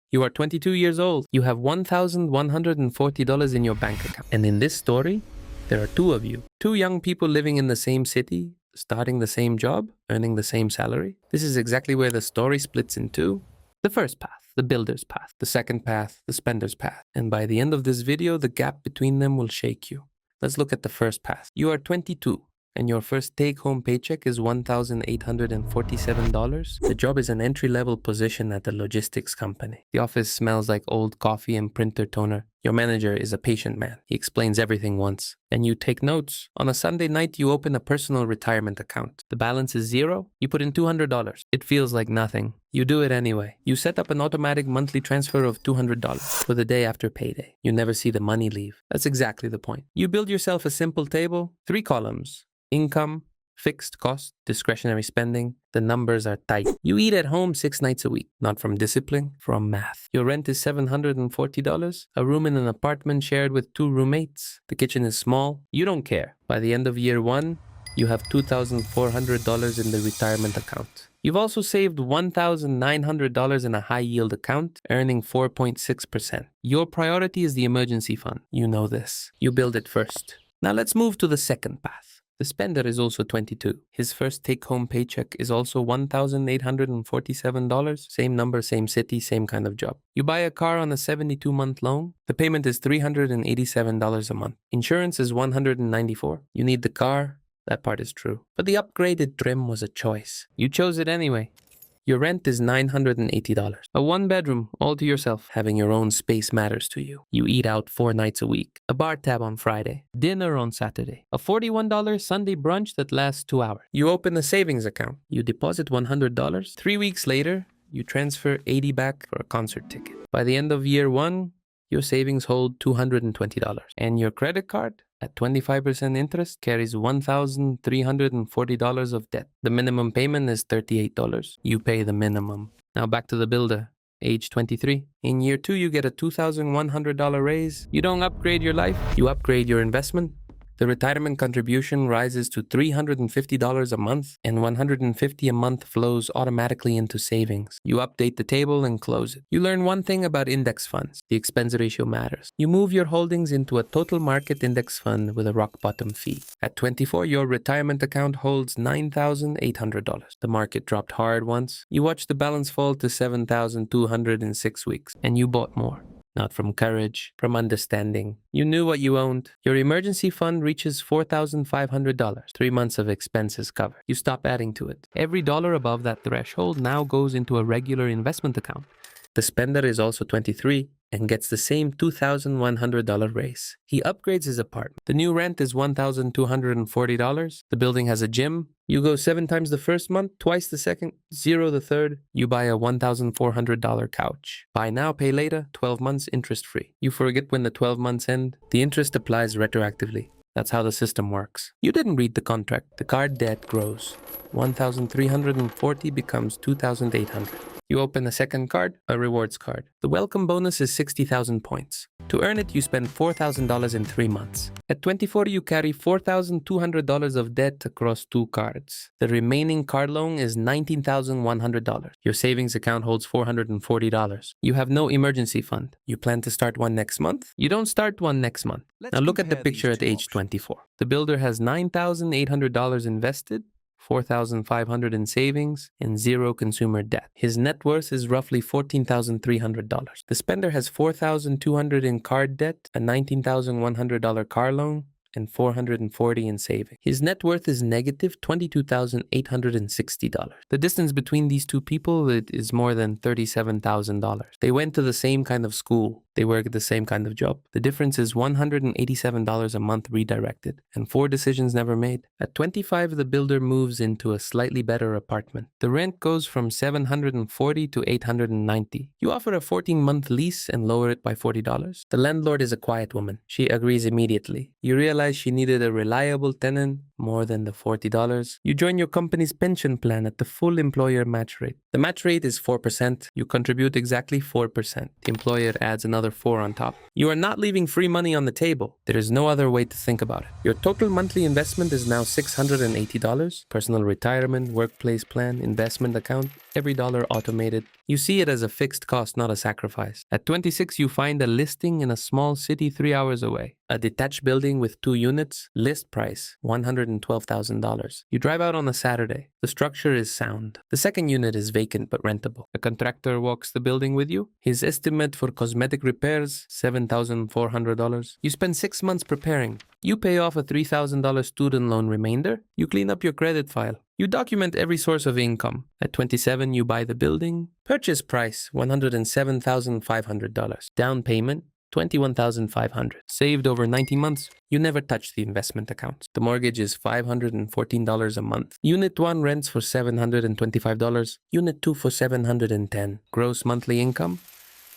You are 22 years old. You have $1,140 in your bank account. And in this story, there are two of you. Two young people living in the same city, starting the same job, earning the same salary. This is exactly where the story splits in two. The first path, the builder's path. The second path, the spender's path. And by the end of this video, the gap between them will shake you. Let's look at the first path. You are 22. And your first take-home paycheck is $1,847. The job is an entry-level position at a logistics company. The office smells like old coffee and printer toner. Your manager is a patient man. He explains everything once. And you take notes. On a Sunday night, you open a personal retirement account. The balance is zero. You put in $200. It feels like nothing. You do it anyway. You set up an automatic monthly transfer of $200 for the day after payday. You never see the money leave. That's exactly the point. You build yourself a simple table, 3 columns. Income, fixed cost, discretionary spending. The numbers are tight. You eat at home 6 nights a week, not from discipline, from math. Your rent is $740, a room in an apartment shared with 2 roommates. The kitchen is small. You don't care. By the end of year 1, you have $2,400 in the retirement account. You've also saved $1,900 in a high-yield account, earning 4.6%. Your priority is the emergency fund. You know this. You build it first. Now let's move to the second path. The spender is also 22. His first take-home paycheck is also $1,847. Same number, same city, same kind of job. You buy a car on a 72-month loan. The payment is $387 a month. Insurance is $194. You need the car. That part is true. But the upgraded trim was a choice. You chose it anyway. Your rent is $980. A 1-bedroom, all to yourself. Having your own space matters to you. You eat out 4 nights a week. A bar tab on Friday. Dinner on Saturday. A $41 Sunday brunch that lasts 2 hours. You open a savings account. You deposit $100. 3 weeks later, you transfer $80 back for a concert ticket. By the end of year 1, your savings hold $220. And your credit card, at 25% interest, carries $1,340 of debt. The minimum payment is $38. You pay the minimum. Now back to the builder. Age 23. In year 2, you get a $2,100 raise. You don't upgrade your life, you upgrade your investment. The retirement contribution rises to $350 a month, and $150 a month flows automatically into savings. You update the table and close it. You learn one thing about index funds. The expense ratio matters. You move your holdings into a total market index fund with a rock bottom fee. At 24, your retirement account holds $9,800. The market dropped hard once. You watch the balance fall to $7,200 in 6 weeks, and you bought more. Not from courage, from understanding. You knew what you owned. Your emergency fund reaches $4,500. 3 months of expenses covered. You stop adding to it. Every dollar above that threshold now goes into a regular investment account. The spender is also 23 and gets the same $2,100 raise. He upgrades his apartment. The new rent is $1,240. The building has a gym. You go 7 times the first month, twice the second, 0 the third. You buy a $1,400 couch. Buy now, pay later, 12 months interest-free. You forget when the 12 months end. The interest applies retroactively. That's how the system works. You didn't read the contract. The card debt grows. $1,340 becomes $2,800. You open a second card, a rewards card. The welcome bonus is 60,000 points. To earn it, you spend $4,000 in 3 months. At 24, you carry $4,200 of debt across 2 cards. The remaining card loan is $19,100. Your savings account holds $440. You have no emergency fund. You plan to start one next month? You don't start one next month. Now look at the picture at age 24. The builder has $9,800 invested, $4,500 in savings, and 0 consumer debt. His net worth is roughly $14,300. The spender has $4,200 in card debt, a $19,100 car loan, and $440 in savings. His net worth is negative $22,860. The distance between these two people is more than $37,000. They went to the same kind of school. They work the same kind of job. The difference is $187 a month redirected, and 4 decisions never made. At 25, the builder moves into a slightly better apartment. The rent goes from $740 to $890. You offer a 14-month lease and lower it by $40. The landlord is a quiet woman. She agrees immediately. You realize she needed a reliable tenant more than the $40. You join your company's pension plan at the full employer match rate. The match rate is 4%. You contribute exactly 4%. The employer adds another 4 on top. You are not leaving free money on the table. There is no other way to think about it. Your total monthly investment is now $680. Personal retirement, workplace plan, investment account, every dollar automated. You see it as a fixed cost, not a sacrifice. At 26, you find a listing in a small city 3 hours away. A detached building with 2 units, list price $112,000. You drive out on a Saturday. The structure is sound. The second unit is vacant but rentable. A contractor walks the building with you. His estimate for cosmetic repairs, $7,400. You spend 6 months preparing. You pay off a $3,000 student loan remainder. You clean up your credit file. You document every source of income. At 27, you buy the building. Purchase price, $107,500. Down payment, $21,500. Saved over 90 months. You never touch the investment accounts. The mortgage is $514 a month. Unit 1 rents for $725. Unit 2 for $710. Gross monthly income,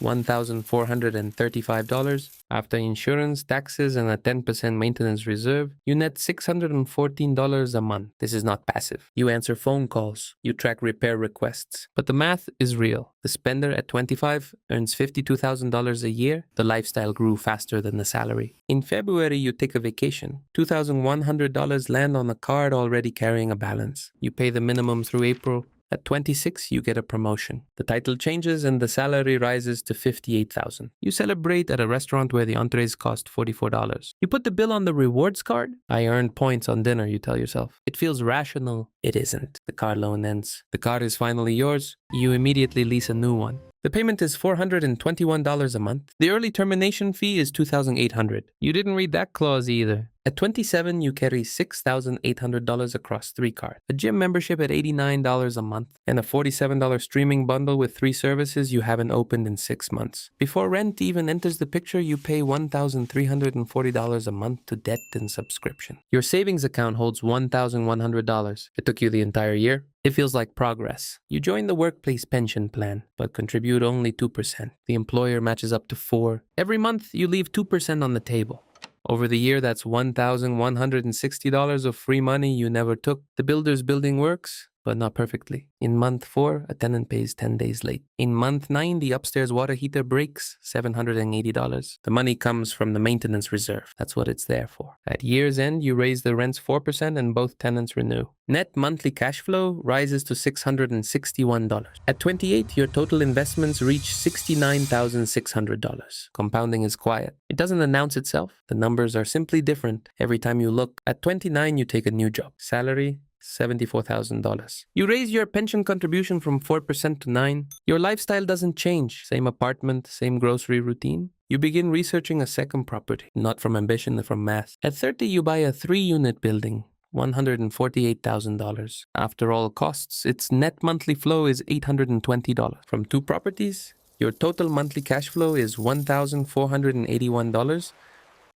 $1,435. After insurance, taxes, and a 10% maintenance reserve, you net $614 a month. This is not passive. You answer phone calls. You track repair requests. But the math is real. The spender at 25 earns $52,000 a year. The lifestyle grew faster than the salary. In February, you take a vacation. $2,100 land on a card already carrying a balance. You pay the minimum through April. At 26, you get a promotion. The title changes and the salary rises to $58,000. You celebrate at a restaurant where the entrees cost $44. You put the bill on the rewards card. I earned points on dinner, you tell yourself. It feels rational. It isn't. The car loan ends. The car is finally yours. You immediately lease a new one. The payment is $421 a month. The early termination fee is $2,800. You didn't read that clause either. At 27, you carry $6,800 across 3 cards, a gym membership at $89 a month, and a $47 streaming bundle with 3 services you haven't opened in 6 months. Before rent even enters the picture, you pay $1,340 a month to debt and subscription. Your savings account holds $1,100. It took you the entire year. It feels like progress. You join the workplace pension plan, but contribute only 2%. The employer matches up to 4%. Every month, you leave 2% on the table. Over the year, that's $1,160 of free money you never took. The builder's building works, but not perfectly. In month 4, a tenant pays 10 days late. In month 9, the upstairs water heater breaks, $780. The money comes from the maintenance reserve. That's what it's there for. At year's end, you raise the rents 4% and both tenants renew. Net monthly cash flow rises to $661. At 28, your total investments reach $69,600. Compounding is quiet. It doesn't announce itself. The numbers are simply different every time you look. At 29, you take a new job. Salary, $74,000. You raise your pension contribution from 4% to 9%. Your lifestyle doesn't change. Same apartment, same grocery routine. You begin researching a second property, not from ambition, but from math. At 30, you buy a 3-unit building. $148,000. After all costs, its net monthly flow is $820. From 2 properties, your total monthly cash flow is $1,481.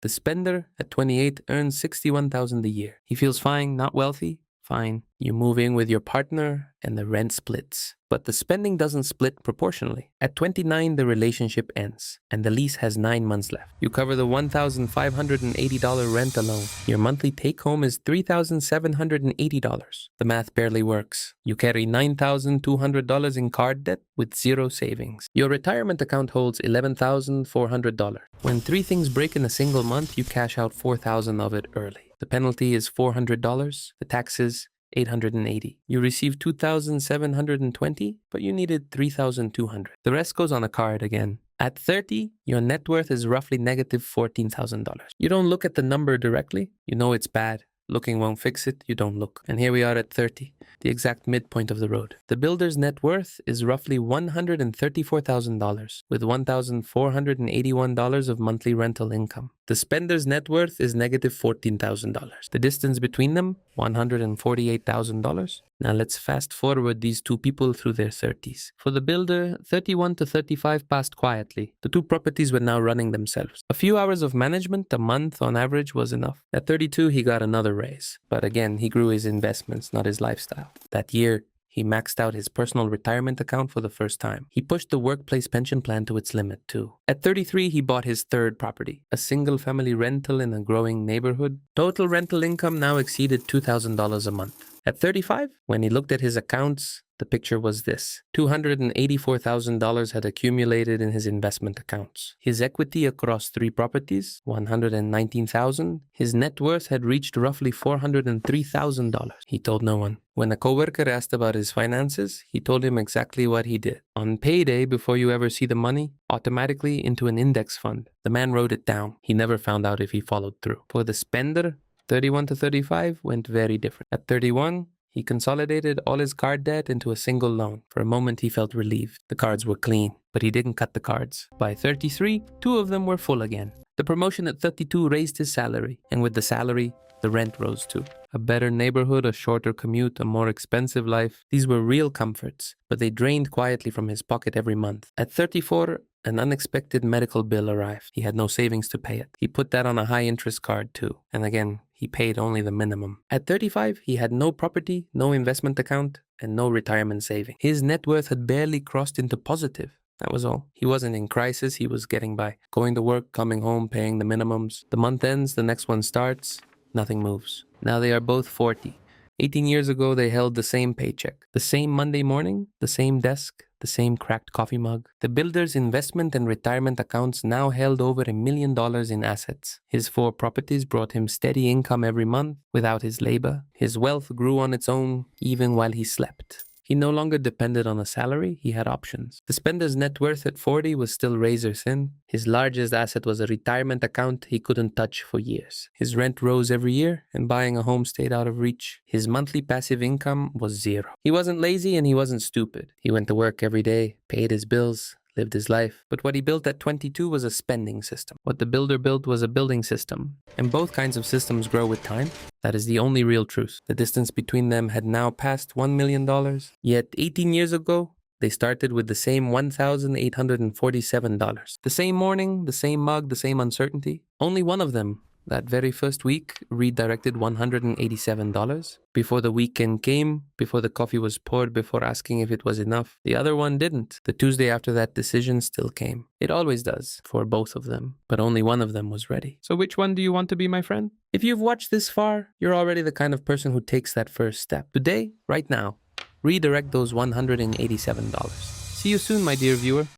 The spender at 28 earns $61,000 a year. He feels fine, not wealthy. Fine. You move in with your partner and the rent splits. But the spending doesn't split proportionally. At 29, the relationship ends and the lease has 9 months left. You cover the $1,580 rent alone. Your monthly take home is $3,780. The math barely works. You carry $9,200 in card debt with 0 savings. Your retirement account holds $11,400. When 3 things break in a single month, you cash out $4,000 of it early. The penalty is $400. The taxes, $880. You receive $2,720, but you needed $3,200. The rest goes on a card again. At 30, your net worth is roughly negative $14,000. You don't look at the number directly. You know it's bad. Looking won't fix it, you don't look. And here we are at 30, the exact midpoint of the road. The builder's net worth is roughly $134,000, with $1,481 of monthly rental income. The spender's net worth is negative $14,000. The distance between them, $148,000. Now let's fast forward these 2 people through their 30s. For the builder, 31 to 35 passed quietly. The 2 properties were now running themselves. A few hours of management a month on average was enough. At 32, he got another raise. But again, he grew his investments, not his lifestyle. That year, he maxed out his personal retirement account for the first time. He pushed the workplace pension plan to its limit, too. At 33, he bought his 3rd property, a single-family rental in a growing neighborhood. Total rental income now exceeded $2,000 a month. At 35, when he looked at his accounts, the picture was this. $284,000 had accumulated in his investment accounts. His equity across 3 properties, $119,000. His net worth had reached roughly $403,000. He told no one. When a coworker asked about his finances, he told him exactly what he did. On payday, before you ever see the money, automatically into an index fund. The man wrote it down. He never found out if he followed through. For the spender, 31 to 35 went very different. At 31, he consolidated all his card debt into a single loan. For a moment, he felt relieved. The cards were clean, but he didn't cut the cards. By 33, 2 of them were full again. The promotion at 32 raised his salary, and with the salary, the rent rose too. A better neighborhood, a shorter commute, a more expensive life. These were real comforts, but they drained quietly from his pocket every month. At 34, an unexpected medical bill arrived. He had no savings to pay it. He put that on a high-interest card too, and again, he paid only the minimum. At 35, he had no property, no investment account, and no retirement saving. His net worth had barely crossed into positive. That was all. He wasn't in crisis, he was getting by. Going to work, coming home, paying the minimums. The month ends, the next one starts, nothing moves. Now they are both 40. 18 years ago, they held the same paycheck. The same Monday morning, the same desk, the same cracked coffee mug. The builder's investment and retirement accounts now held over $1 million in assets. His 4 properties brought him steady income every month without his labor. His wealth grew on its own even while he slept. He no longer depended on a salary, he had options. The spender's net worth at 40 was still razor thin. His largest asset was a retirement account he couldn't touch for years. His rent rose every year, and buying a home stayed out of reach. His monthly passive income was 0. He wasn't lazy and he wasn't stupid. He went to work every day, paid his bills, lived his life. But what he built at 22 was a spending system. What the builder built was a building system. And both kinds of systems grow with time. That is the only real truth. The distance between them had now passed $1 million. Yet 18 years ago, they started with the same $1,847. The same morning, the same mug, the same uncertainty. Only one of them, that very first week, redirected $187. Before the weekend came, before the coffee was poured, before asking if it was enough. The other one didn't. The Tuesday after that decision still came. It always does, for both of them. But only one of them was ready. So which one do you want to be, my friend? If you've watched this far, you're already the kind of person who takes that first step. Today, right now, redirect those $187. See you soon, my dear viewer.